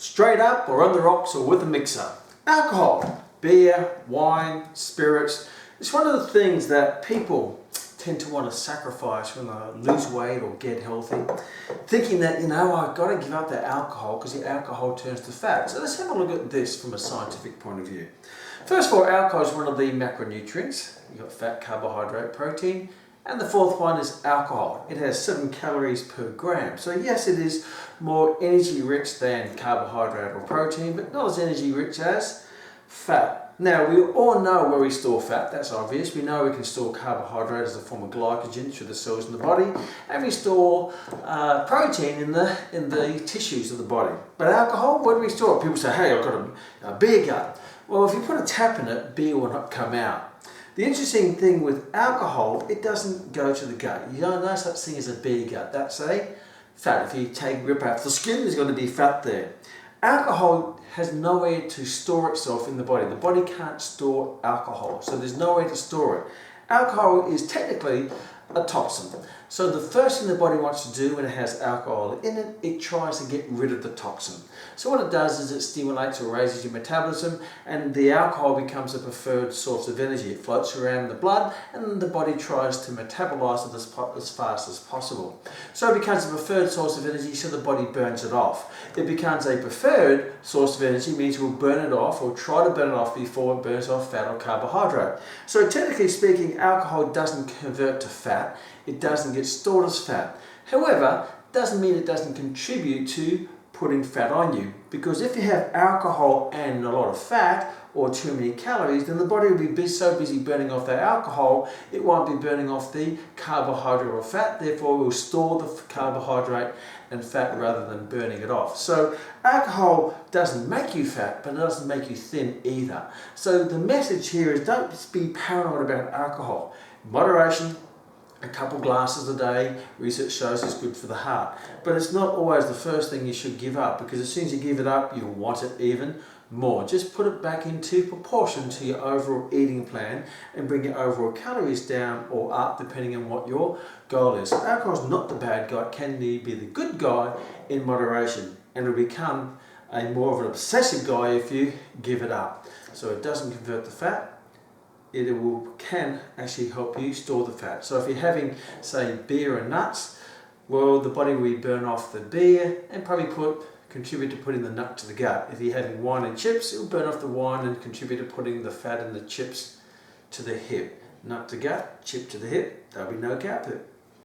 straight up or on the rocks or with a mixer. Alcohol, beer, wine, spirits. It's one of the things that people tend to want to sacrifice when they lose weight or get healthy, thinking that, I've got to give up that alcohol because the alcohol turns to fat. So let's have a look at this from a scientific point of view. First of all, alcohol is one of the macronutrients. You've got fat, carbohydrate, protein. And the fourth one is alcohol. It has 7 calories per gram. So yes, it is more energy rich than carbohydrate or protein, but not as energy rich as fat. Now, we all know where we store fat. That's obvious. We know we can store carbohydrate as a form of glycogen through the cells in the body, and we store protein in the tissues of the body. But alcohol, where do we store it? People say, hey, I've got a beer gut. Well, if you put a tap in it, beer will not come out. The interesting thing with alcohol, it doesn't go to the gut. You don't know such thing as a beer gut. That's a fat. If you rip out the skin, there's going to be fat there. Alcohol has nowhere to store itself in the body. The body can't store alcohol, so there's nowhere to store it. Alcohol is technically a toxin. So the first thing the body wants to do when it has alcohol in it, it tries to get rid of the toxin. So what it does is it stimulates or raises your metabolism, and the alcohol becomes a preferred source of energy. It floats around in the blood, and the body tries to metabolize it as fast as possible. So it becomes a preferred source of energy, so the body burns it off. It becomes a preferred source of energy, means it will burn it off or try to burn it off before it burns off fat or carbohydrate. So technically speaking, alcohol doesn't convert to fat. It doesn't get stored as fat. However, it doesn't mean it doesn't contribute to putting fat on you, because if you have alcohol and a lot of fat or too many calories, then the body will be so busy burning off that alcohol, it won't be burning off the carbohydrate or fat, therefore it will store the carbohydrate and fat rather than burning it off. So alcohol doesn't make you fat, but it doesn't make you thin either. So the message here is don't just be paranoid about alcohol. Moderation. A couple glasses a day, research shows is good for the heart. But it's not always the first thing you should give up, because as soon as you give it up, you'll want it even more. Just put it back into proportion to your overall eating plan and bring your overall calories down or up depending on what your goal is. So alcohol is not the bad guy, it can be the good guy in moderation, and it'll become a more of an obsessive guy if you give it up. So it doesn't convert the fat. It can actually help you store the fat. So if you're having, say, beer and nuts, well, the body will burn off the beer and probably contribute to putting the nut to the gut. If you're having wine and chips, it will burn off the wine and contribute to putting the fat and the chips to the hip. Nut to gut, chip to the hip, there'll be no cow poo.